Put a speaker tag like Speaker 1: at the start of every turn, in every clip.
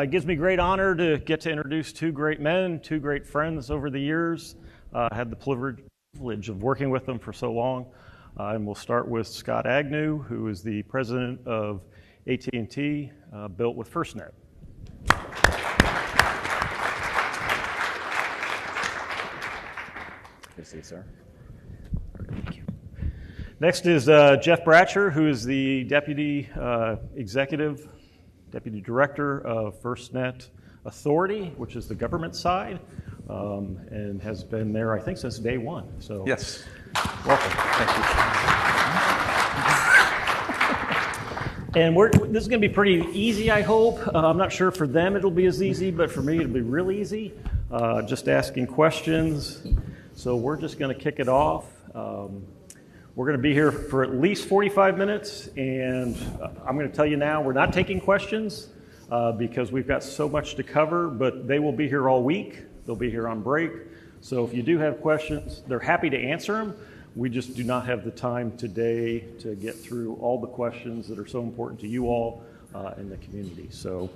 Speaker 1: It gives me great honor to get to introduce two great men, two great friends over the years. I had the privilege of working with them for so long. And we'll start with Scott Agnew, who is the president of AT&T, built with FirstNet.
Speaker 2: Good to see you, sir.
Speaker 1: Thank you. Next is Jeff Bratcher, who is the deputy director of FirstNet Authority, which is the government side, and has been there, I think, since day one. So,
Speaker 3: yes,
Speaker 1: welcome.
Speaker 3: Thank
Speaker 1: you. And this is going to be pretty easy, I hope. I'm not sure for them it'll be as easy, but for me it'll be real easy. Just asking questions. So we're just going to kick it off. We're going to be here for at least 45 minutes, and I'm going to tell you now, we're not taking questions because we've got so much to cover, but they will be here all week. They'll be here on break. So if you do have questions, they're happy to answer them. We just do not have the time today to get through all the questions that are so important to you all in the community. So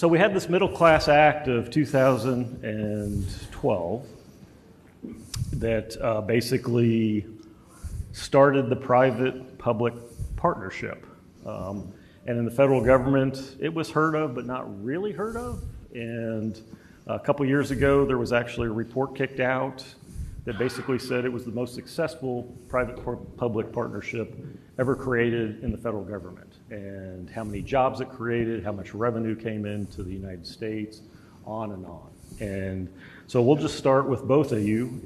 Speaker 1: we had this Middle Class Act of 2012 that basically started the private-public partnership. And in the federal government, it was heard of, but not really heard of. And a couple years ago, there was actually a report kicked out that basically said it was the most successful private-public partnership ever created in the federal government, and how many jobs it created, how much revenue came into the United States, on and on. And so we'll just start with both of you.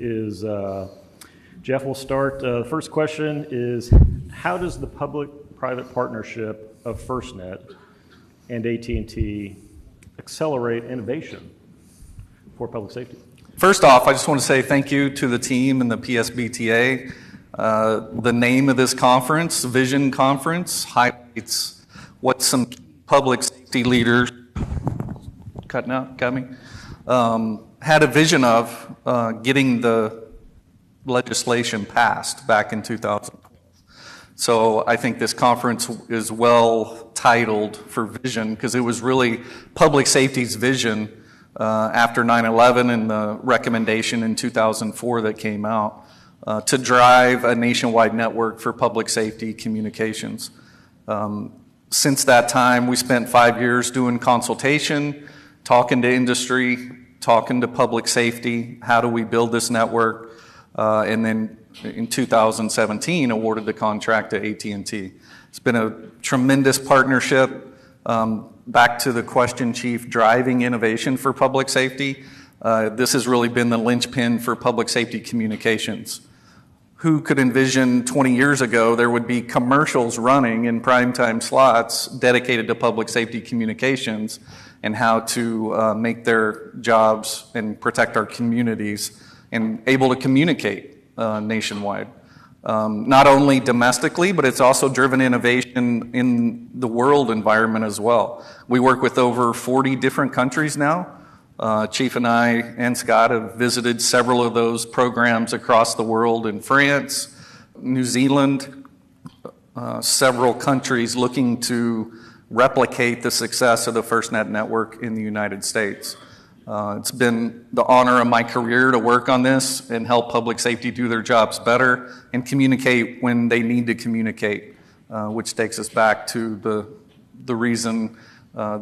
Speaker 1: Jeff will start. The first question is, how does the public-private partnership of FirstNet and AT&T accelerate innovation for public safety?
Speaker 3: First off, I just want to say thank you to the team and the PSBTA. The name of this conference, Vision Conference, highlights what some public safety leaders had a vision of getting the legislation passed back in 2012. So I think this conference is well titled for vision because it was really public safety's vision after 9/11 and the recommendation in 2004 that came out to drive a nationwide network for public safety communications. Since that time, we spent 5 years doing consultation, talking to industry, talking to public safety, how do we build this network, and then in 2017 awarded the contract to AT&T. It's been a tremendous partnership. Back to the question, Chief, driving innovation for public safety. This has really been the linchpin for public safety communications. Who could envision 20 years ago there would be commercials running in primetime slots dedicated to public safety communications and how to make their jobs and protect our communities and able to communicate nationwide. Not only domestically, but it's also driven innovation in the world environment as well. We work with over 40 different countries now. Chief and I and Scott have visited several of those programs across the world in France, New Zealand, several countries looking to replicate the success of the FirstNet network in the United States. It's been the honor of my career to work on this and help public safety do their jobs better and communicate when they need to communicate, which takes us back to the reason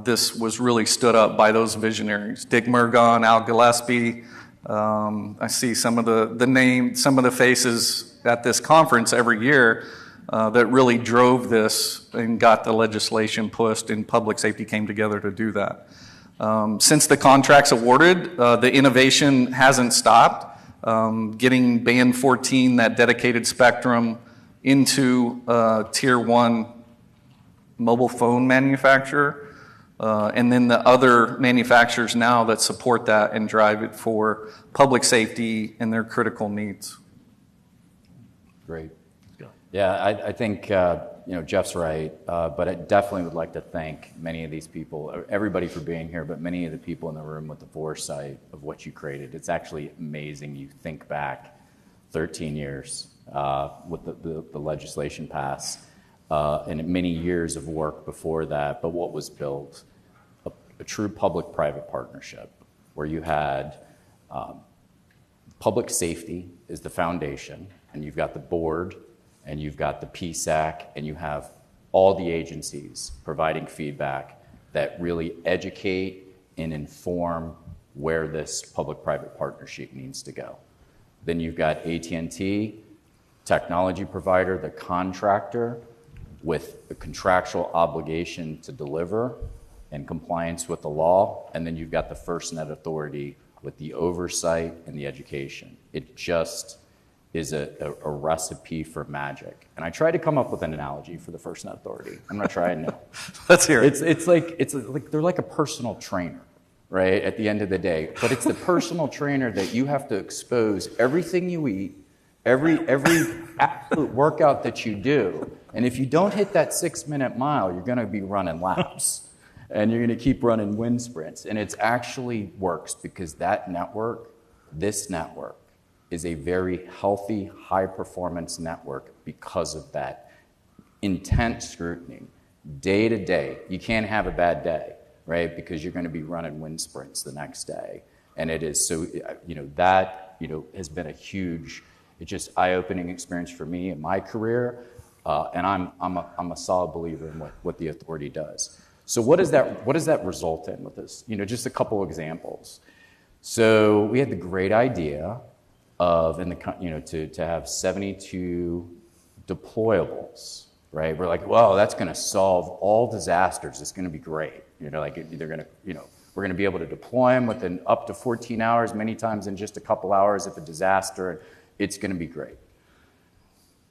Speaker 3: this was really stood up by those visionaries. Dick Murgon, Al Gillespie. I see some of the faces at this conference every year that really drove this and got the legislation pushed, and public safety came together to do that. Since the contract's awarded, the innovation hasn't stopped. Getting Band 14, that dedicated spectrum, into Tier 1 mobile phone manufacturer, and then the other manufacturers now that support that and drive it for public safety and their critical needs.
Speaker 2: Great. Yeah, I think Jeff's right, but I definitely would like to thank many of these people, everybody for being here, but many of the people in the room with the foresight of what you created. It's actually amazing. You think back 13 years with the legislation passed, and many years of work before that, but what was built. a true public-private partnership where you had public safety is the foundation, and you've got the board, and you've got the PSAC, and you have all the agencies providing feedback that really educate and inform where this public-private partnership needs to go. Then you've got AT&T, technology provider, the contractor, with the contractual obligation to deliver in compliance with the law, and then you've got the FirstNet Authority with the oversight and the education. It just is a recipe for magic. And I tried to come up with an analogy for the FirstNet Authority. I'm gonna try it now.
Speaker 3: Let's hear it.
Speaker 2: It's like they're like a personal trainer, right? At the end of the day, but it's the personal trainer that you have to expose everything you eat, every absolute workout that you do. And if you don't hit that 6-minute mile, you're gonna be running laps. And you're gonna keep running wind sprints. And it actually works because that network, this network, is a very healthy, high-performance network because of that intense scrutiny. Day to day, you can't have a bad day, right? Because you're gonna be running wind sprints the next day. And it is so, that has been a huge, it's just eye-opening experience for me in my career. And I'm a solid believer in what the authority does. So what does that result in with this? Just a couple examples. So we had the great idea of to have 72 deployables, right? We're like, well, that's going to solve all disasters. It's going to be great. We're going to be able to deploy them within up to 14 hours, many times in just a couple hours if a disaster. It's going to be great.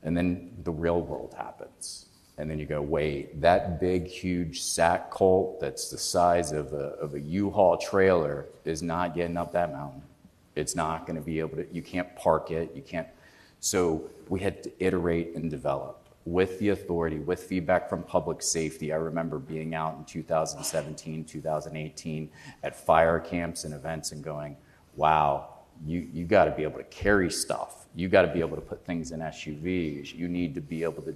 Speaker 2: And then the real world happens. And then you go, wait, that big, huge sack colt that's the size of a U-Haul trailer is not getting up that mountain. It's not going to be able to, you can't park it, you can't. So we had to iterate and develop with the authority, with feedback from public safety. I remember being out in 2017, 2018 at fire camps and events and going, wow, you got to be able to carry stuff. You got to be able to put things in SUVs. You need to be able to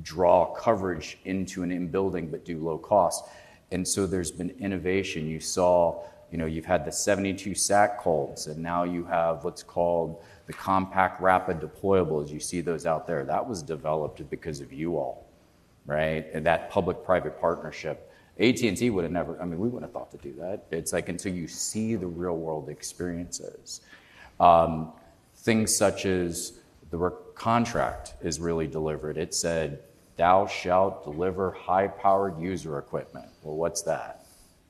Speaker 2: draw coverage into an in-building but do low cost. And so there's been innovation. You saw, you've had the 72 SAC colts, and now you have what's called the compact rapid deployables. You see those out there. That was developed because of you all, right? And that public-private partnership. AT&T would have never, we wouldn't have thought to do that. It's like until you see the real-world experiences. Things such as the contract is really delivered. It said, thou shalt deliver high-powered user equipment. Well, what's that,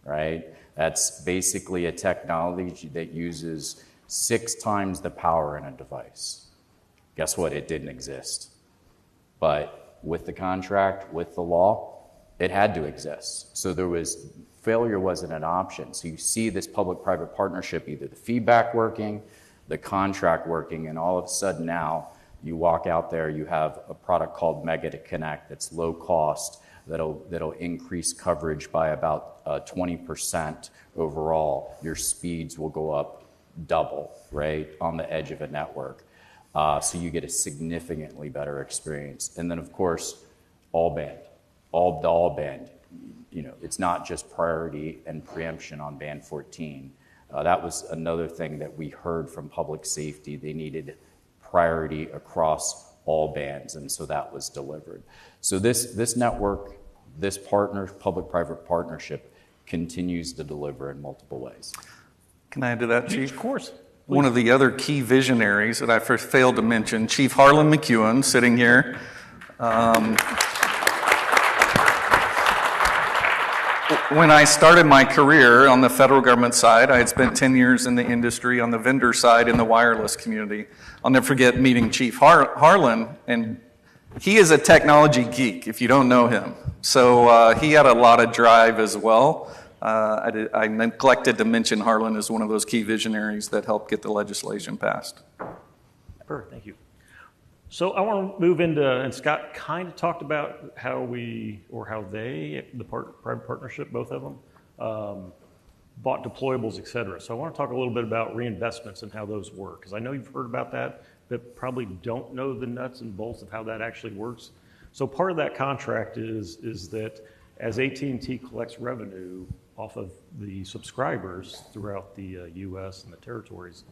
Speaker 2: right? That's basically a technology that uses 6 times the power in a device. Guess what? It didn't exist. But with the contract, with the law, it had to exist. So failure wasn't an option. So you see this public-private partnership, either the feedback working, the contract working, and all of a sudden now you walk out there, you have a product called Mega to Connect that's low cost, that'll increase coverage by about 20% overall. Your speeds will go up double, right, on the edge of a network. So you get a significantly better experience. And then, of course, all band. It's not just priority and preemption on band 14. That was another thing that we heard from public safety. They needed priority across all bands, and so that was delivered. So this network, this public-private partnership, continues to deliver in multiple ways.
Speaker 3: Can I add to that, Chief?
Speaker 1: Of course. Please.
Speaker 3: One of the other key visionaries that I first failed to mention, Chief Harlan McEwen, sitting here. When I started my career on the federal government side, I had spent 10 years in the industry on the vendor side in the wireless community. I'll never forget meeting Chief Harlan, and he is a technology geek, if you don't know him. So he had a lot of drive as well. I neglected to mention Harlan as one of those key visionaries that helped get the legislation passed.
Speaker 1: Perfect, thank you. So I want to move into, and Scott kind of talked about how they, the private partnership, both of them, bought deployables, et cetera. So I want to talk a little bit about reinvestments and how those work, because I know you've heard about that, but probably don't know the nuts and bolts of how that actually works. So part of that contract is that as AT&T collects revenue, off of the subscribers throughout the U.S. and the territories,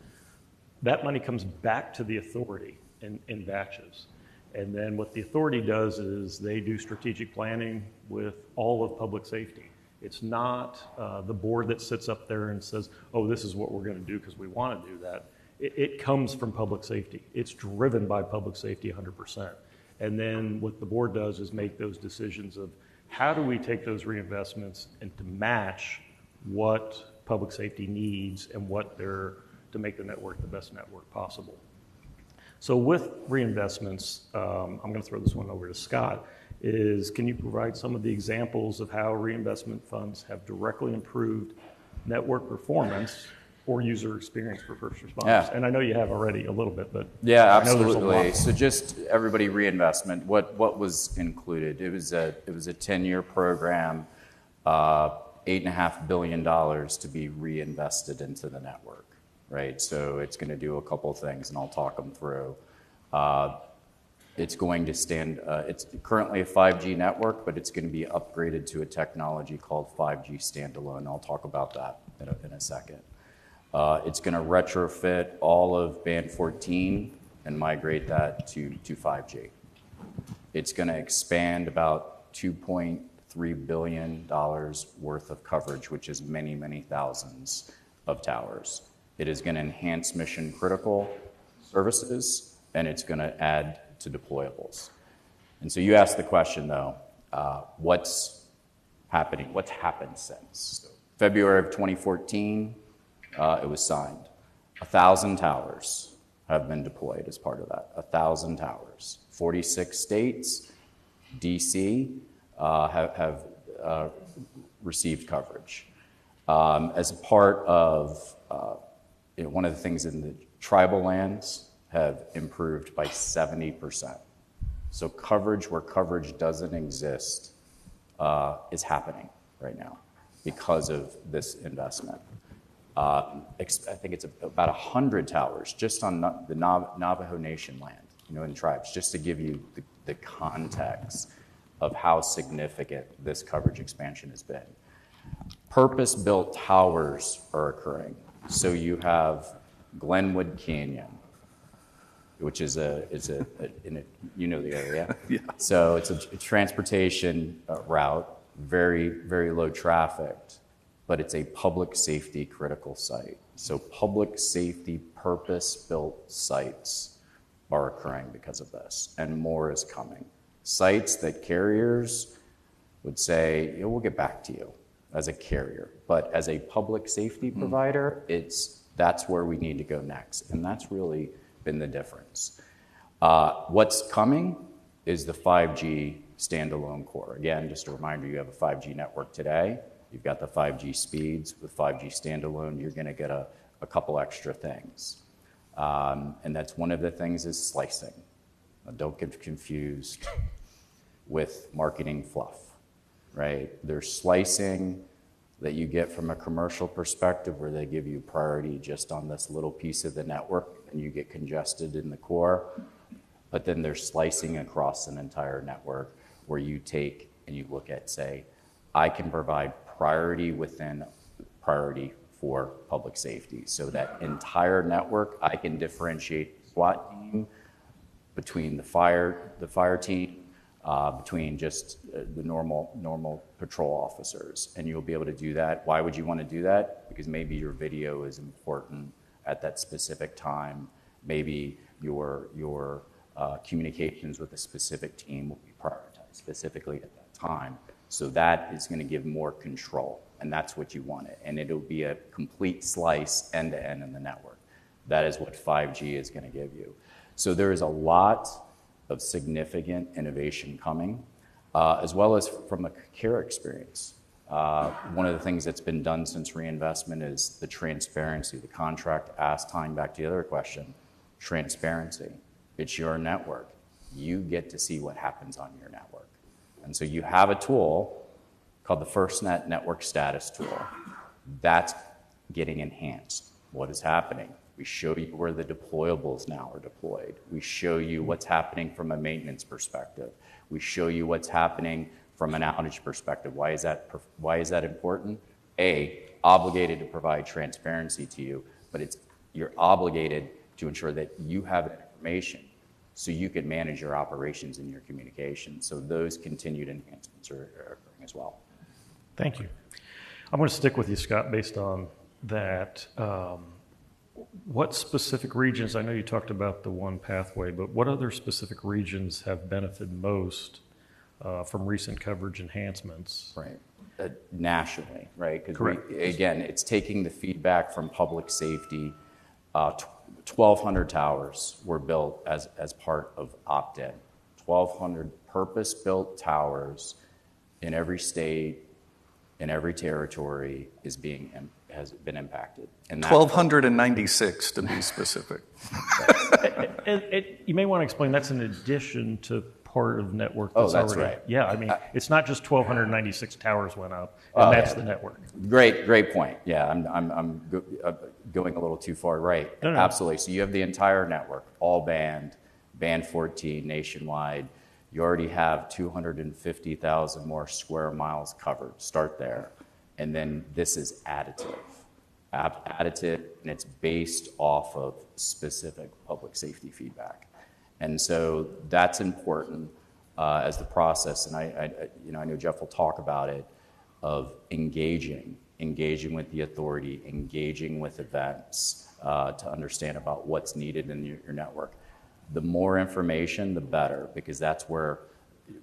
Speaker 1: that money comes back to the authority in batches. And then what the authority does is they do strategic planning with all of public safety. It's not the board that sits up there and says, oh, this is what we're going to do because we want to do that. It comes from public safety. It's driven by public safety 100%. And then what the board does is make those decisions of how do we take those reinvestments and to match what public safety needs and what they're to make the network the best network possible. So with reinvestments, I'm going to throw this one over to Scott, can you provide some of the examples of how reinvestment funds have directly improved network performance or user experience for first responders?
Speaker 2: Yeah.
Speaker 1: And I know you have already a little bit, but
Speaker 2: yeah,
Speaker 1: I know there's a
Speaker 2: absolutely.
Speaker 1: lot.
Speaker 2: So just everybody, reinvestment. What was included? It was a 10-year program, $8.5 billion to be reinvested into the network. Right, so it's going to do a couple things, and I'll talk them through. It's going to it's currently a 5G network, but it's going to be upgraded to a technology called 5G standalone. I'll talk about that in a second. It's going to retrofit all of band 14 and migrate that to 5G. It's going to expand about $2.3 billion worth of coverage, which is many, many thousands of towers. It is going to enhance mission critical services, and it's going to add to deployables. And so you asked the question, though, what's happening? What's happened since? So February of 2014, it was signed. 1,000 towers have been deployed as part of that. 1,000 towers. 46 states, DC, have received coverage. As a part of one of the things in the tribal lands have improved by 70%. So coverage where coverage doesn't exist is happening right now because of this investment. I think it's about 100 towers just on the Navajo Nation land, in tribes, just to give you the context of how significant this coverage expansion has been. Purpose-built towers are occurring. So you have Glenwood Canyon, which is the area.
Speaker 3: Yeah.
Speaker 2: So it's a transportation route, very, very low trafficked, but it's a public safety critical site. So public safety purpose-built sites are occurring because of this, and more is coming. Sites that carriers would say, we'll get back to you as a carrier, but as a public safety provider, that's where we need to go next, and that's really been the difference. What's coming is the 5G standalone core. Again, just a reminder, you have a 5G network today. You've got the 5G speeds. With 5G standalone, you're going to get a couple extra things. And that's one of the things is slicing. Now, don't get confused with marketing fluff, right? There's slicing that you get from a commercial perspective where they give you priority just on this little piece of the network and you get congested in the core. But then there's slicing across an entire network where you take and you look at, say, I can provide priority within priority for public safety. So that entire network, I can differentiate SWAT team between the fire team, between just the normal patrol officers. And you'll be able to do that. Why would you want to do that? Because maybe your video is important at that specific time. Maybe your communications with a specific team will be prioritized specifically at that time. So that is going to give more control, and that's what you want. And it'll be a complete slice end-to-end in the network. That is what 5G is going to give you. So there is a lot of significant innovation coming, as well as from a care experience. One of the things that's been done since reinvestment is the transparency. The contract asked, tying back to the other question, transparency. It's your network. You get to see what happens on your network. And so you have a tool called the FirstNet Network Status Tool. That's getting enhanced. What is happening? We show you where the deployables now are deployed. We show you what's happening from a maintenance perspective. We show you what's happening from an outage perspective. Why is that important? obligated to provide transparency to you, but you're obligated to ensure that you have that information so you can manage your operations and your communication. So those continued enhancements are occurring as well.
Speaker 1: Thank you. I'm going to stick with you, Scott, based on that. What specific regions, I know you talked about the one pathway, but what other specific regions have benefited most from recent coverage enhancements?
Speaker 2: Right. Nationally, right?
Speaker 1: Because
Speaker 2: again, it's taking the feedback from public safety. 1,200 towers were built as part of opt-in. 1,200 purpose-built towers in every state, in every territory has been impacted. And
Speaker 3: 1,296 to be specific.
Speaker 1: You may want to explain that's in addition to part of network
Speaker 2: that's
Speaker 1: already.
Speaker 2: Right.
Speaker 1: Yeah, I mean, it's not just 1,296 towers went up, and that's the network.
Speaker 2: Great point. Yeah, I'm going a little too far. Right.
Speaker 1: No.
Speaker 2: Absolutely. So you have the entire network, all band 14 nationwide. You already have 250,000 more square miles covered. Start there. And then this is additive, and it's based off of specific public safety feedback. And so that's important as the process, and I know Jeff will talk about it, of engaging with the authority, engaging with events to understand about what's needed in your network. The more information, the better, because that's where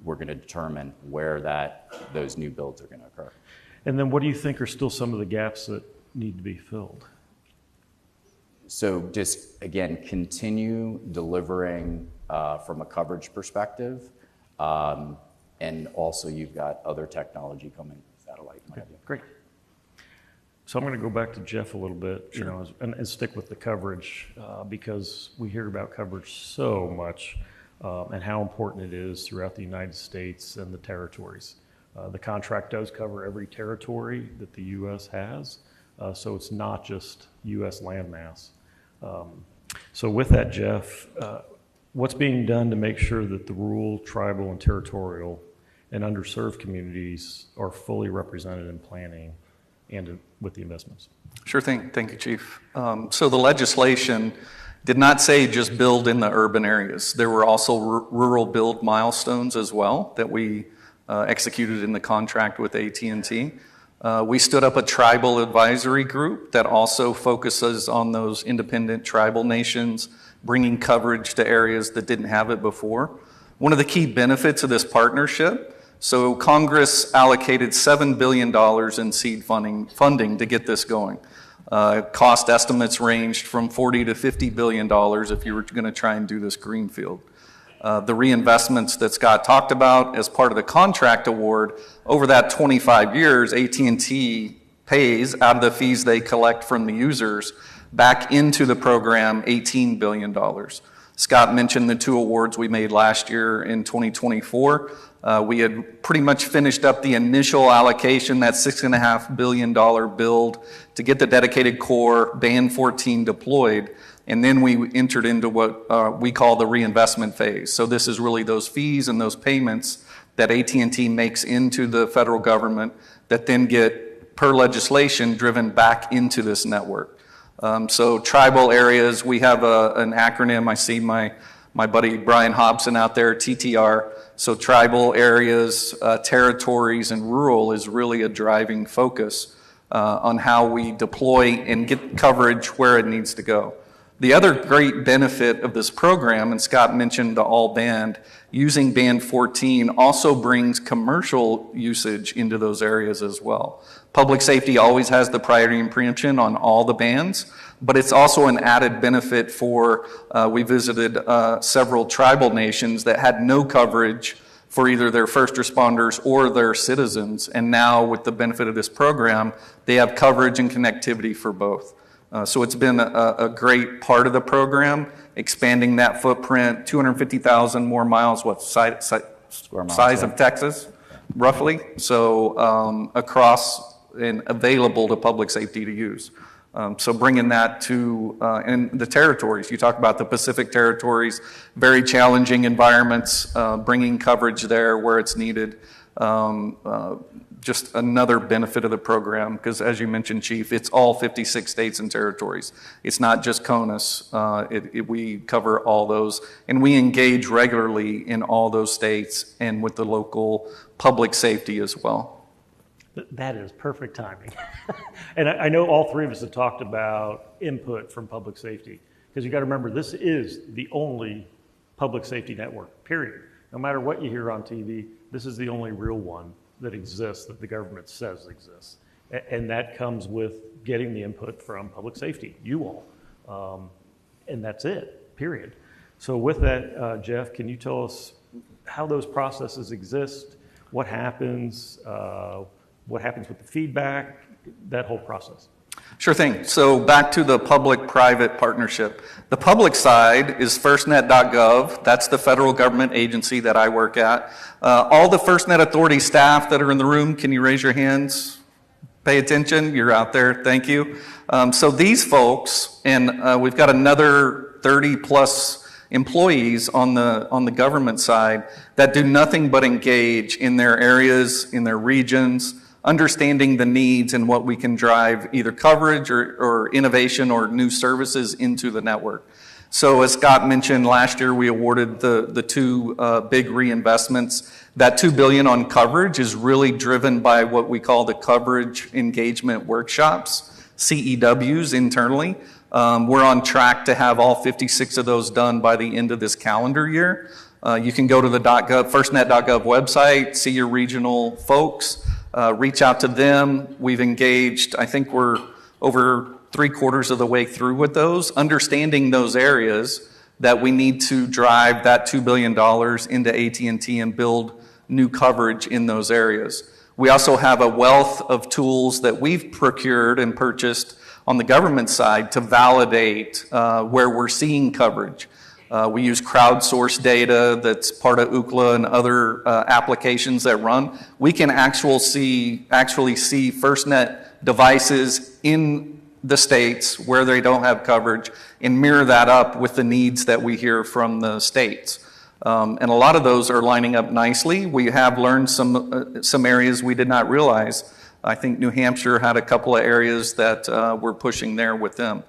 Speaker 2: we're going to determine where those new builds are going to occur.
Speaker 1: And then what do you think are still some of the gaps that need to be filled?
Speaker 2: So just, again, continue delivering from a coverage perspective. And also you've got other technology coming, satellite.
Speaker 1: Okay, great. So I'm going to go back to Jeff a little bit,
Speaker 3: Sure.
Speaker 1: and stick with the coverage because we hear about coverage so much and how important it is throughout the United States and the territories. The contract does cover every territory that the U.S. has, so it's not just U.S. landmass. So with that, Jeff, what's being done to make sure that the rural, tribal, and territorial and underserved communities are fully represented in planning and with the investments?
Speaker 3: Sure thing. Thank you, Chief. So the legislation did not say just build in the urban areas. There were also rural build milestones as well that we executed in the contract with AT&T. We stood up a tribal advisory group that also focuses on those independent tribal nations, bringing coverage to areas that didn't have it before. One of the key benefits of this partnership, so Congress allocated $7 billion in seed funding to get this going. Cost estimates ranged from $40 to $50 billion if you were going to try and do this greenfield. The reinvestments that Scott talked about as part of the contract award, over that 25 years, AT&T pays out of the fees they collect from the users back into the program $18 billion. Scott mentioned the two awards we made last year in 2024. We had pretty much finished up the initial allocation, that $6.5 billion build to get the dedicated core band 14 deployed. And then we entered into what we call the reinvestment phase. So this is really those fees and those payments that AT&T makes into the federal government that then get, per legislation, driven back into this network. So tribal areas, we have an acronym. I see my buddy Brian Hobson out there, TTR. So tribal areas, territories, and rural is really a driving focus on how we deploy and get coverage where it needs to go. The other great benefit of this program, and Scott mentioned the all band, using band 14 also brings commercial usage into those areas as well. Public safety always has the priority and preemption on all the bands, but it's also an added benefit for, we visited several tribal nations that had no coverage for either their first responders or their citizens, and now with the benefit of this program, they have coverage and connectivity for both. So it's been a great part of the program, expanding that footprint, 250,000 more miles, size of Texas, roughly, so across and available to public safety to use. So bringing that to, and the territories, you talk about the Pacific territories, very challenging environments, bringing coverage there where it's needed. Just another benefit of the program, because as you mentioned, Chief, it's all 56 states and territories. It's not just CONUS. We cover all those, and we engage regularly in all those states and with the local public safety as well.
Speaker 1: That is perfect timing. And I know all three of us have talked about input from public safety, because you got to remember, this is the only public safety network, period. No matter what you hear on TV, this is the only real one that exists, that the government says exists. And that comes with getting the input from public safety, you all. And that's it, period. So with that, Jeff, can you tell us how those processes exist, what happens with the feedback, that whole process?
Speaker 3: Sure thing. So back to the public-private partnership. The public side is FirstNet.gov. That's the federal government agency that I work at. All the FirstNet Authority staff that are in the room, can you raise your hands? Pay attention. You're out there. Thank you. So these folks, and we've got another 30-plus employees on the government side that do nothing but engage in their areas, in their regions, understanding the needs and what we can drive either coverage or innovation or new services into the network. So as Scott mentioned, last year we awarded the two big reinvestments. That $2 billion on coverage is really driven by what we call the coverage engagement workshops, CEWs internally. We're on track to have all 56 of those done by the end of this calendar year. You can go to the FirstNet.gov website, see your regional folks, reach out to them. We've engaged, I think we're over 3/4 of the way through with those, understanding those areas that we need to drive that $2 billion into AT&T and build new coverage in those areas. We also have a wealth of tools that we've procured and purchased on the government side to validate where we're seeing coverage. We use crowdsourced data that's part of Ookla and other applications that run. We can actually see FirstNet devices in the states where they don't have coverage and mirror that up with the needs that we hear from the states. And a lot of those are lining up nicely. We have learned some areas we did not realize. I think New Hampshire had a couple of areas that we're pushing there with them.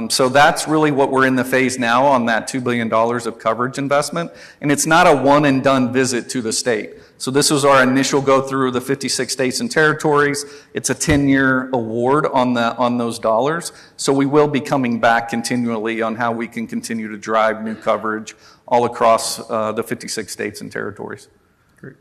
Speaker 3: So that's really what we're in the phase now on that $2 billion of coverage investment. And it's not a one and done visit to the state. So this was our initial go through the 56 states and territories. It's a 10-year award on those dollars. So we will be coming back continually on how we can continue to drive new coverage all across the 56 states and territories.
Speaker 1: Great.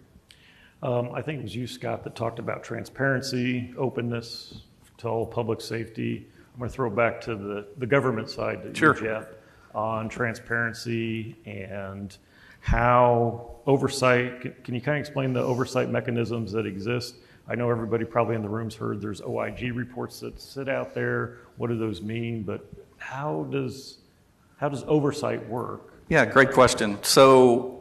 Speaker 1: I think it was you, Scott, that talked about transparency, openness to all public safety. I'm going to throw it back to the government side to
Speaker 3: Sure.
Speaker 1: you, Jeff, on transparency and how oversight, can you kind of explain the oversight mechanisms that exist? I know everybody probably in the room's heard there's OIG reports that sit out there. What do those mean? But how does oversight work?
Speaker 3: Yeah, great question. So,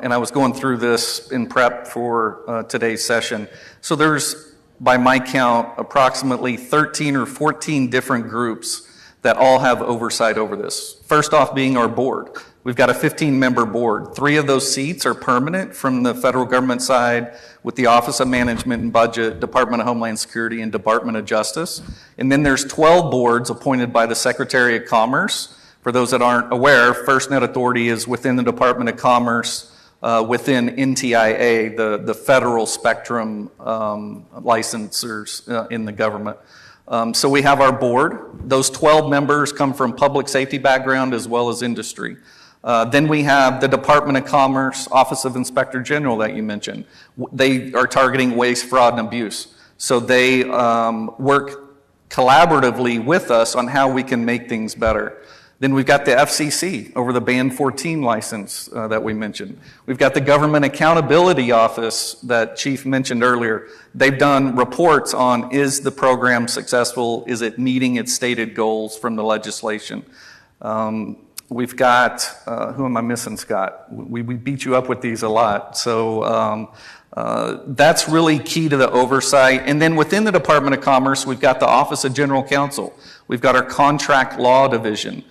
Speaker 3: and I was going through this in prep for today's session. So there's, by my count, approximately 13 or 14 different groups that all have oversight over this. First off being our board. We've got a 15-member board. 3 of those seats are permanent from the federal government side with the Office of Management and Budget, Department of Homeland Security, and Department of Justice. And then there's 12 boards appointed by the Secretary of Commerce. For those that aren't aware, FirstNet Authority is within the Department of Commerce, within NTIA, the federal spectrum licensors in the government. So we have our board. Those 12 members come from public safety background as well as industry. Then we have the Department of Commerce, Office of Inspector General that you mentioned. They are targeting waste, fraud, and abuse. So they work collaboratively with us on how we can make things better. Then we've got the FCC over the Band 14 license that we mentioned. We've got the Government Accountability Office that Chief mentioned earlier. They've done reports on, is the program successful? Is it meeting its stated goals from the legislation? We've got, who am I missing, Scott? We beat you up with these a lot. So That's really key to the oversight. And then within the Department of Commerce, we've got the Office of General Counsel. We've got our Contract Law Division.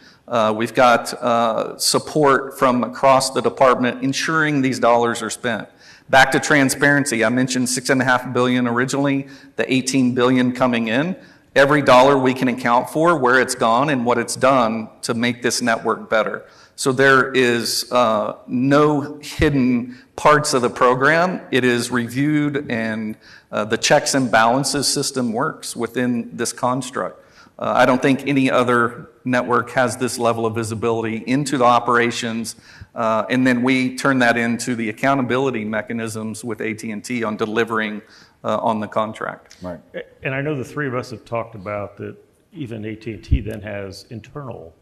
Speaker 3: We've got support from across the department ensuring these dollars are spent. Back to transparency, I mentioned $6.5 billion originally, the $18 billion coming in. Every dollar we can account for, where it's gone and what it's done to make this network better. So there is no hidden parts of the program. It is reviewed, and the checks and balances system works within this construct. I don't think any other network has this level of visibility into the operations, and then we turn that into the accountability mechanisms with AT&T on delivering on the contract.
Speaker 2: Right.
Speaker 1: And I know the three of us have talked about that even AT&T then has internal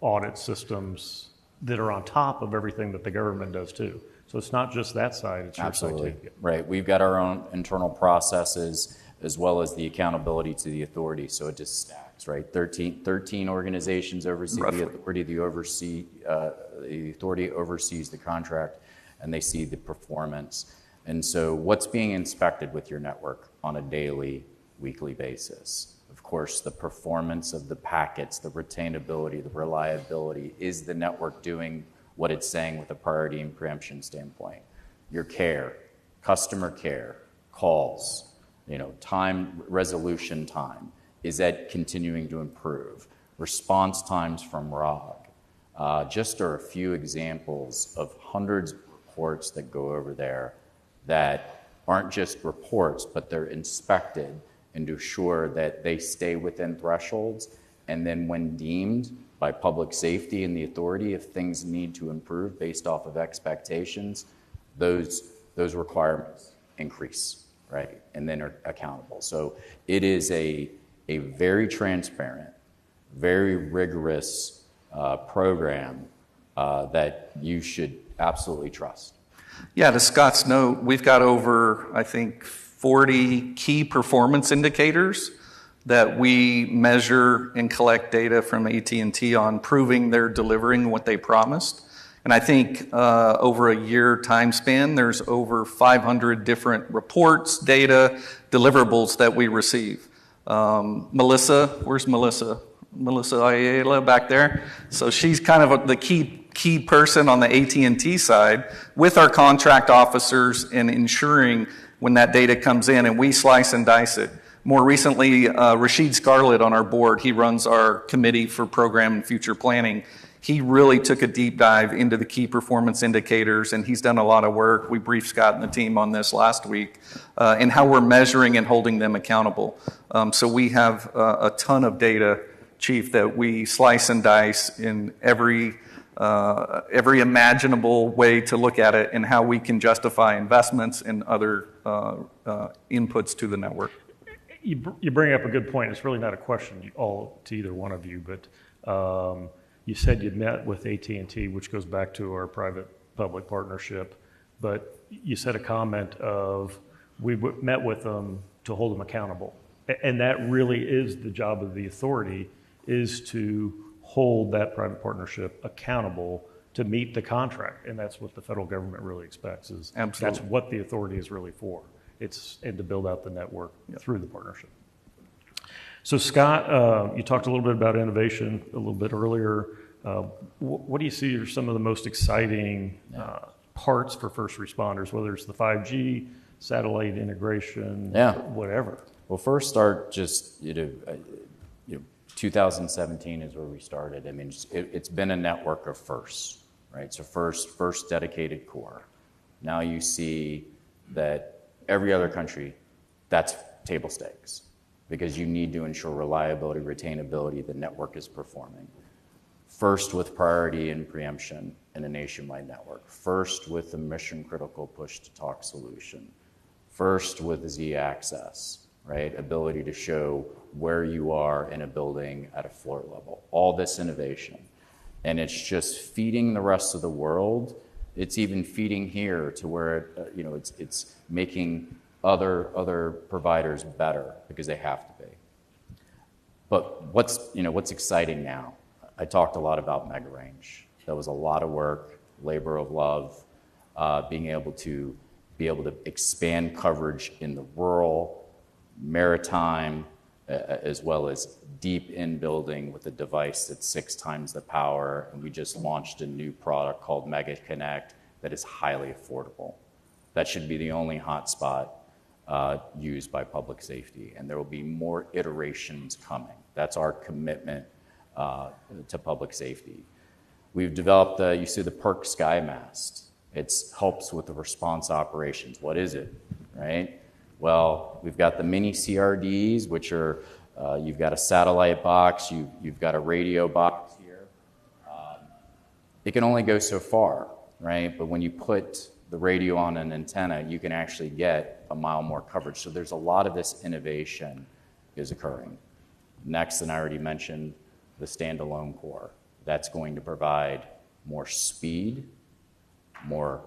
Speaker 1: audit systems that are on top of everything that the government does too. So it's not just that side, it's your side too.
Speaker 2: Right. We've got our own internal processes as well as the accountability to the authority. So it just stacks, right? 13 organizations oversee
Speaker 3: Roughly.
Speaker 2: the authority. The authority oversees the contract, and they see the performance. And so what's being inspected with your network on a daily, weekly basis? Of course, the performance of the packets, the retainability, the reliability. Is the network doing what it's saying with a priority and preemption standpoint? Your care, customer care, calls, time, resolution time. Is that continuing to improve? Response times from ROG. Just are a few examples of hundreds of reports that go over there that aren't just reports, but they're inspected and to assure that they stay within thresholds. And then when deemed by public safety and the authority, if things need to improve based off of expectations, those requirements increase, right? And then are accountable. So it is a very transparent, very rigorous program that you should absolutely trust.
Speaker 3: Yeah, to Scott's note, we've got over, I think, 40 key performance indicators that we measure and collect data from AT&T on proving they're delivering what they promised. And I think over a year time span, there's over 500 different reports, data, deliverables that we receive. Melissa, where's Melissa? Melissa Ayala back there. So she's kind of the key person on the AT&T side with our contract officers in ensuring when that data comes in, and we slice and dice it. More recently, Rashid Scarlett on our board, he runs our committee for program and future planning. He really took a deep dive into the key performance indicators, and he's done a lot of work. We briefed Scott and the team on this last week, and how we're measuring and holding them accountable. So we have a ton of data, Chief, that we slice and dice in every imaginable way to look at it and how we can justify investments and other inputs to the network.
Speaker 1: You bring up a good point. It's really not a question to either one of you, but you said you'd met with AT&T, which goes back to our private-public partnership, but you said a comment of we met with them to hold them accountable. And that really is the job of the authority, is to hold that private partnership accountable to meet the contract. And that's what the federal government really expects.
Speaker 3: Absolutely.
Speaker 1: That's what the authority is really for. And to build out the network through the partnership. So Scott, you talked a little bit about innovation a little bit earlier. What do you see are some of the most exciting parts for first responders, whether it's the 5G, satellite integration, whatever?
Speaker 2: Well, first start just, 2017 is where we started. I mean, it's been a network of firsts, right? So first dedicated core. Now you see that every other country, that's table stakes, because you need to ensure reliability, retainability, the network is performing. First with priority and preemption in a nationwide network. First with the mission critical push-to-talk solution. First with Z-access, right? Ability to show where you are in a building at a floor level. All this innovation. And it's just feeding the rest of the world. It's even feeding here to where it's making other providers better because they have to be. But what's exciting now? I talked a lot about mega range. That was a lot of work, labor of love, being able to be able to expand coverage in the rural, maritime, as well as deep in building with a device that's 6 times the power. And we just launched a new product called Mega Connect that is highly affordable. That should be the only hotspot used by public safety. And there will be more iterations coming. That's our commitment to public safety. We've developed, you see the PERC Sky Mast. It helps with the response operations. What is it, right? Well, we've got the mini CRDs, which are, you've got a satellite box, you've got a radio box here. It can only go so far, right? But when you put the radio on an antenna, you can actually get a mile more coverage. So there's a lot of this innovation is occurring. Next, and I already mentioned, the standalone core. That's going to provide more speed, more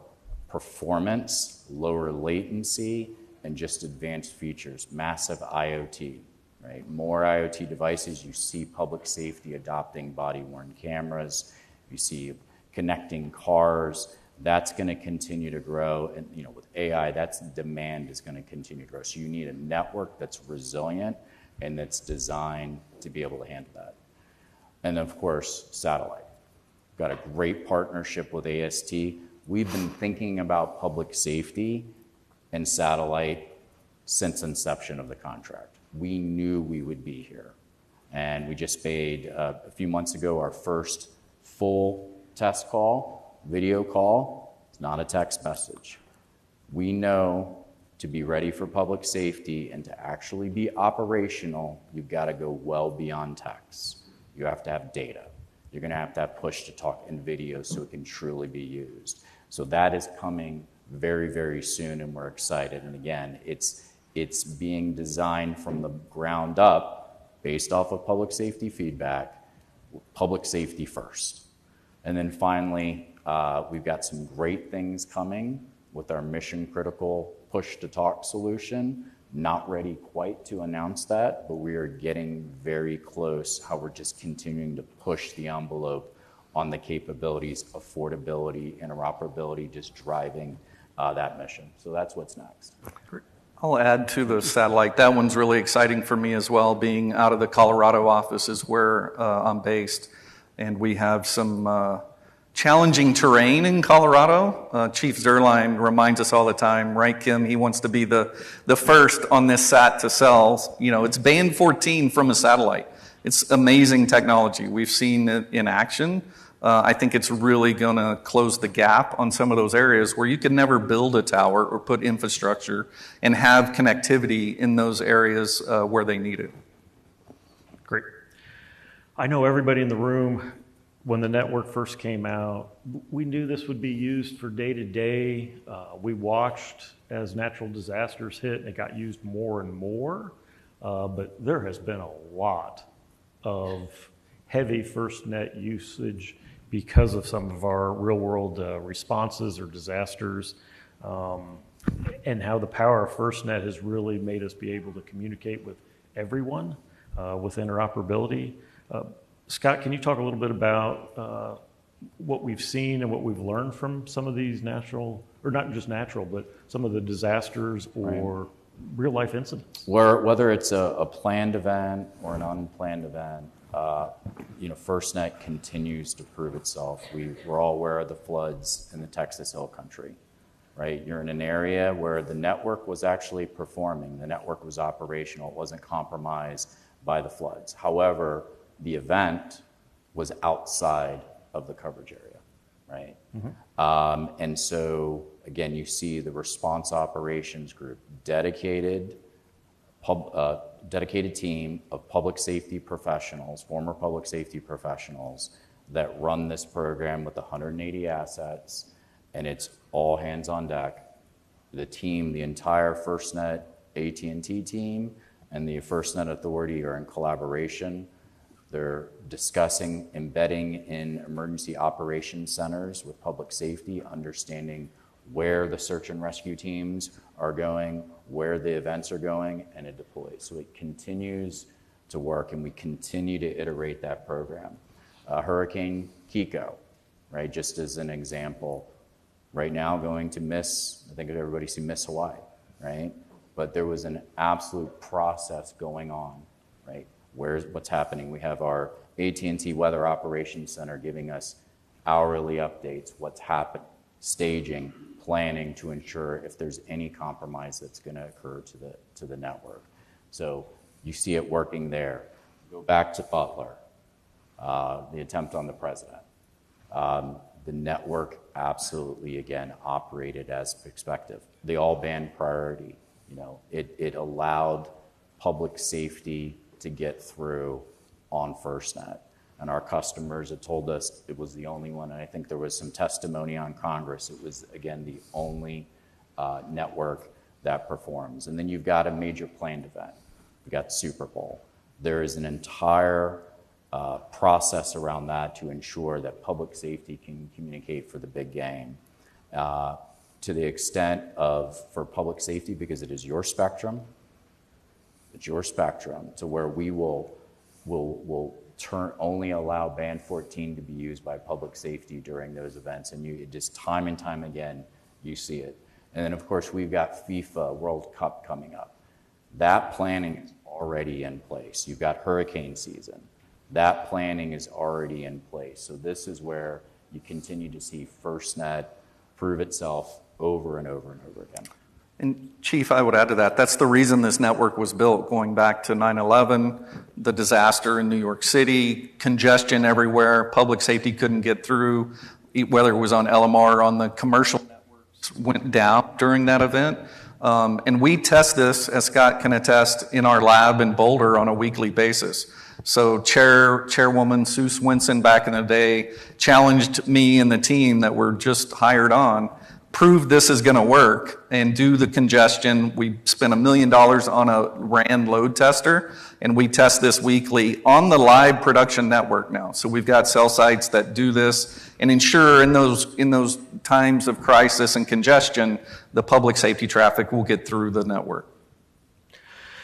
Speaker 2: performance, lower latency, and just advanced features, massive IoT, right? More IoT devices. You see public safety adopting body-worn cameras. You see connecting cars. That's going to continue to grow. And with AI, that's demand is going to continue to grow. So you need a network that's resilient and that's designed to be able to handle that. And of course, satellite. Got a great partnership with AST. We've been thinking about public safety and satellite since inception of the contract. We knew we would be here. And we just made, a few months ago, our first full test call, video call. It's not a text message. We know to be ready for public safety and to actually be operational, you've got to go well beyond text. You have to have data. You're going to have push-to-talk and video so it can truly be used. So that is coming very, very soon, and we're excited. And again, it's being designed from the ground up based off of public safety feedback, public safety first. And then finally, we've got some great things coming with our mission-critical push-to-talk solution. Not ready quite to announce that, but we are getting very close, how we're just continuing to push the envelope on the capabilities, affordability, interoperability, just driving that mission. So that's what's next.
Speaker 3: Great. I'll add to the satellite. That one's really exciting for me as well, being out of the Colorado office is where I'm based. And we have some challenging terrain in Colorado. Chief Zerline reminds us all the time, right, Kim? He wants to be the first on this sat to sell. It's band 14 from a satellite. It's amazing technology. We've seen it in action. I think it's really going to close the gap on some of those areas where you could never build a tower or put infrastructure and have connectivity in those areas where they need it.
Speaker 1: Great. I know everybody in the room, when the network first came out, we knew this would be used for day-to-day. We watched as natural disasters hit, and it got used more and more. But there has been a lot of heavy FirstNet usage because of some of our real-world responses or disasters, and how the power of FirstNet has really made us be able to communicate with everyone with interoperability. Scott, can you talk a little bit about what we've seen and what we've learned from some of these natural, or not just natural, but some of the disasters or real-life incidents?
Speaker 2: Whether it's a planned event or an unplanned event, FirstNet continues to prove itself. We're all aware of the floods in the Texas Hill Country, right? You're in an area where the network was actually performing. The network was operational. It wasn't compromised by the floods. However, the event was outside of the coverage area, right? Mm-hmm. And so, again, you see the response operations group, dedicated team of public safety professionals, former public safety professionals that run this program with 180 assets, and it's all hands on deck. The team, the entire FirstNet AT&T team and the FirstNet Authority are in collaboration. They're discussing embedding in emergency operations centers with public safety, understanding where the search and rescue teams are going, where the events are going, and it deploys. So it continues to work, and we continue to iterate that program. Hurricane Kiko, right, just as an example, right now going to miss, I think everybody's seen Miss Hawaii, right? But there was an absolute process going on, right? What's happening? We have our AT&T Weather Operations Center giving us hourly updates, what's happening, staging, planning to ensure if there's any compromise that's going to occur to the network. So you see it working there. Go back to Butler, the attempt on the president. The network absolutely, again, operated as expected. The all-band priority, it allowed public safety to get through on FirstNet. And our customers had told us it was the only one, and I think there was some testimony on Congress. It was, again, the only network that performs. And then you've got a major planned event. You've got Super Bowl. There is an entire process around that to ensure that public safety can communicate for the big game. To the extent for public safety, because it is your spectrum, it's your spectrum, to where we will only allow band 14 to be used by public safety during those events, and you just time and time again you see it. And then of course we've got FIFA World Cup coming up. That planning is already in place. You've got hurricane season. That planning is already in place. So this is where you continue to see FirstNet prove itself over and over and over again.
Speaker 3: And Chief, I would add to that, that's the reason this network was built, going back to 9/11, the disaster in New York City, congestion everywhere, public safety couldn't get through, whether it was on LMR or on the commercial networks, went down during that event. And we test this, as Scott can attest, in our lab in Boulder on a weekly basis. So Chairwoman Sue Swinson back in the day challenged me and the team that were just hired on, prove this is going to work and do the congestion. We spent $1 million on a RAN load tester, and we test this weekly on the live production network now. So we've got cell sites that do this and ensure in those times of crisis and congestion, the public safety traffic will get through the network.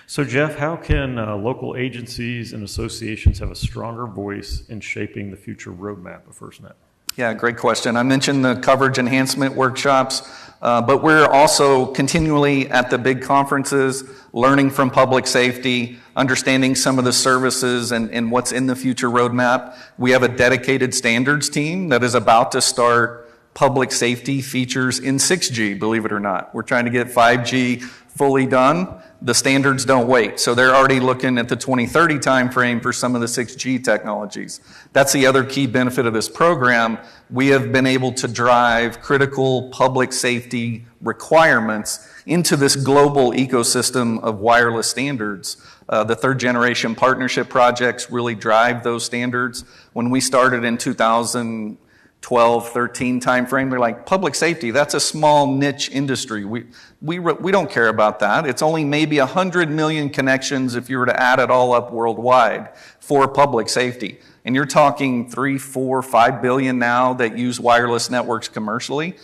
Speaker 1: So Jeff, how can local agencies and associations have a stronger voice in shaping the future roadmap of FirstNet?
Speaker 3: Yeah, great question. I mentioned the coverage enhancement workshops, but we're also continually at the big conferences, learning from public safety, understanding some of the services and what's in the future roadmap. We have a dedicated standards team that is about to start public safety features in 6G, believe it or not. We're trying to get 5G fully done. The standards don't wait. So they're already looking at the 2030 timeframe for some of the 6G technologies. That's the other key benefit of this program. We have been able to drive critical public safety requirements into this global ecosystem of wireless standards. The third generation partnership projects really drive those standards. When we started in 2012, 13 timeframe, they're like, public safety, that's a small niche industry. We don't care about that. It's only maybe 100 million connections if you were to add it all up worldwide for public safety. And you're talking 3, 4, 5 billion now that use wireless networks commercially.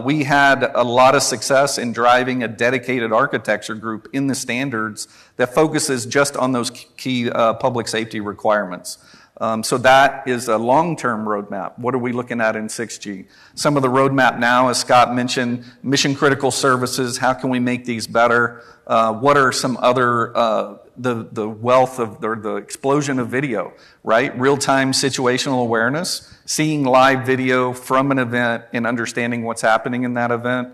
Speaker 3: We had a lot of success in driving a dedicated architecture group in the standards that focuses just on those key public safety requirements. So that is a long-term roadmap. What are we looking at in 6G? Some of the roadmap now, as Scott mentioned, mission-critical services. How can we make these better? What are some other, the wealth of, or the explosion of video, right? Real-time situational awareness, seeing live video from an event and understanding what's happening in that event.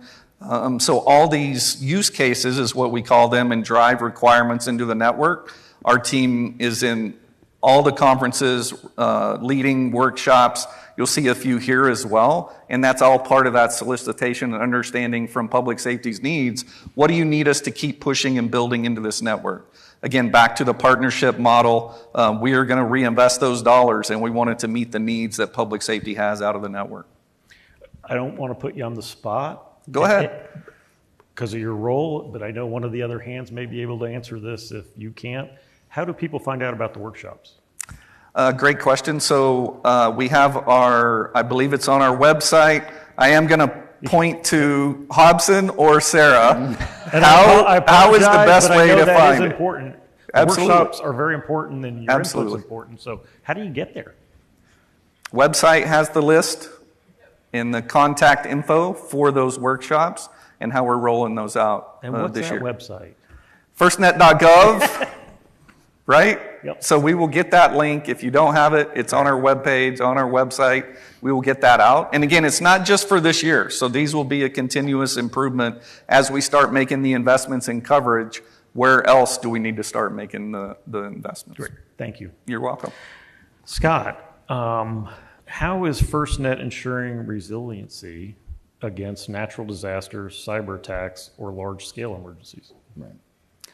Speaker 3: So all these use cases is what we call them, and drive requirements into the network. Our team is in all the conferences, leading workshops. You'll see a few here as well. And that's all part of that solicitation and understanding from public safety's needs. What do you need us to keep pushing and building into this network? Again, back to the partnership model, we are going to reinvest those dollars, and we want it to meet the needs that public safety has out of the network.
Speaker 1: I don't want to put you on the spot.
Speaker 3: Go ahead.
Speaker 1: Because of your role, but I know one of the other hands may be able to answer this if you can't. How do people find out about the workshops?
Speaker 3: Great question. So we have I believe it's on our website. I am going to point to Hobson or Sarah.
Speaker 1: And
Speaker 3: how is the best way to find it?
Speaker 1: Important.
Speaker 3: Absolutely.
Speaker 1: Workshops are very important, and your input's important. So how do you get there?
Speaker 3: Website has the list. and the contact info for those workshops and how we're rolling those out
Speaker 1: And what's
Speaker 3: this
Speaker 1: that
Speaker 3: year.
Speaker 1: website?
Speaker 3: FirstNet.gov, right?
Speaker 1: Yep.
Speaker 3: So we will get that link. If you don't have it, it's on our webpage, on our website. We will get that out. And again, it's not just for this year. So these will be a continuous improvement as we start making the investments in coverage. Where else do we need to start making the investments?
Speaker 1: Great. Thank you.
Speaker 3: You're welcome.
Speaker 1: Scott, how is FirstNet ensuring resiliency against natural disasters, cyber attacks, or large-scale emergencies?
Speaker 2: Right.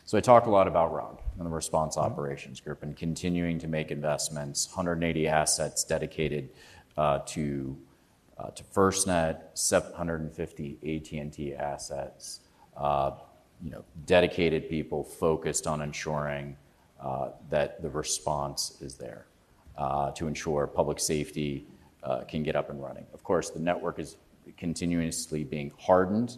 Speaker 2: So I talked a lot about ROG and the Response Operations Group and continuing to make investments, 180 assets dedicated to FirstNet, 750 AT&T assets, dedicated people focused on ensuring that the response is there to ensure public safety can get up and running. Of course, the network is continuously being hardened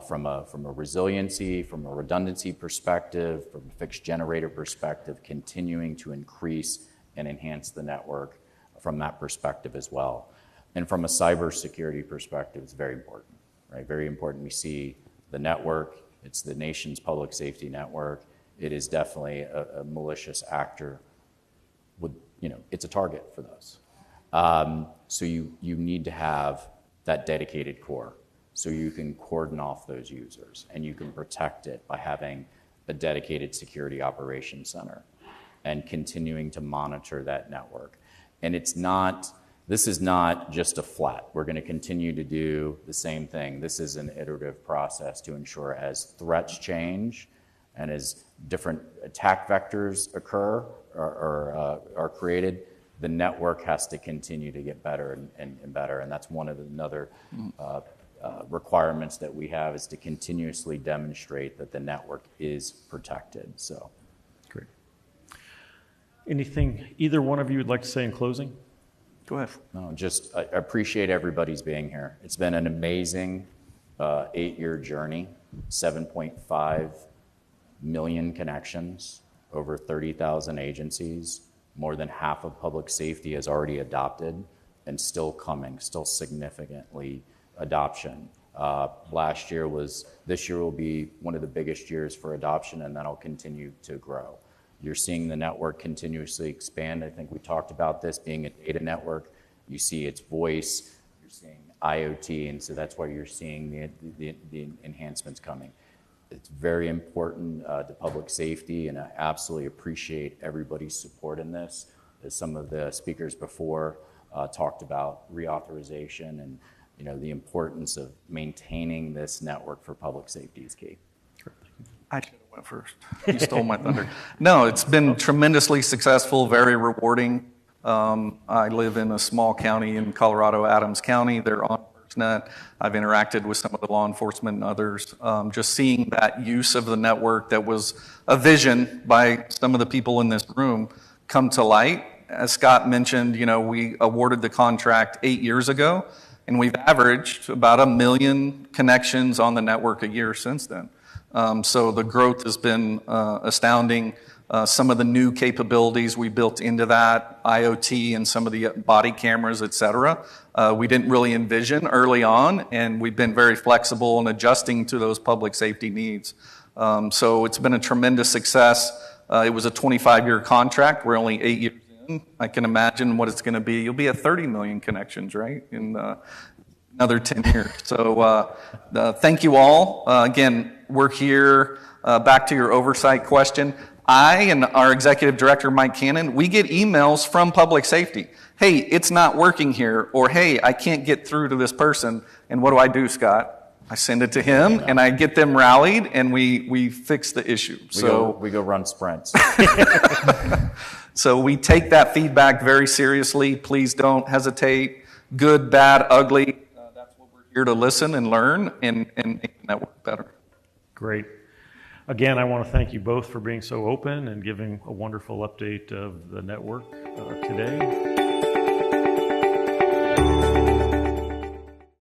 Speaker 2: from a resiliency, from a redundancy perspective, from a fixed generator perspective, continuing to increase and enhance the network from that perspective as well. And from a cybersecurity perspective, it's very important, right? Very important. We see the network. It's the nation's public safety network. It is definitely a malicious actor. It's a target for those. So you need to have that dedicated core so you can cordon off those users and you can protect it by having a dedicated security operations center and continuing to monitor that network. And this is not just a flat. We're going to continue to do the same thing. This is an iterative process to ensure as threats change and as different attack vectors occur or are created, the network has to continue to get better and better. And that's one of the another requirements that we have is to continuously demonstrate that the network is protected. So,
Speaker 1: great. Anything either one of you would like to say in closing?
Speaker 3: Go ahead.
Speaker 2: No, I appreciate everybody's being here. It's been an amazing 8-year journey, 7.5 million connections, over 30,000 agencies. More than half of public safety has already adopted and still coming, still significantly adoption. This year will be one of the biggest years for adoption, and that'll continue to grow. You're seeing the network continuously expand. I think we talked about this being a data network. You see its voice, you're seeing IoT, and so that's why you're seeing the enhancements coming. It's very important to public safety, and I absolutely appreciate everybody's support in this. As some of the speakers before talked about reauthorization and the importance of maintaining this network for public safety is key.
Speaker 3: I should have went first. You stole my thunder. No, it's been tremendously successful, very rewarding. I live in a small county in Colorado, Adams County. They're on FirstNet. I've interacted with some of the law enforcement and others. Just seeing that use of the network that was a vision by some of the people in this room come to light. As Scott mentioned, we awarded the contract 8 years ago, and we've averaged about 1 million connections on the network a year since then. So the growth has been astounding. Some of the new capabilities we built into that, IoT and some of the body cameras, et cetera, we didn't really envision early on, and we've been very flexible in adjusting to those public safety needs. So it's been a tremendous success. It was a 25-year contract. We're only 8 years in. I can imagine what it's going to be. You'll be at 30 million connections, right, in another 10 years. So thank you all. Again, we're here. Back to your oversight question. I and our executive director, Mike Cannon, we get emails from public safety. Hey, it's not working here. Or, hey, I can't get through to this person. And what do, Scott? I send it to him, and I get them rallied, and we fix the issue.
Speaker 2: We go run sprints.
Speaker 3: So we take that feedback very seriously. Please don't hesitate. Good, bad, ugly. That's what we're here to listen and learn and make the network better.
Speaker 1: Great. Again, I want to thank you both for being so open and giving a wonderful update of the network today.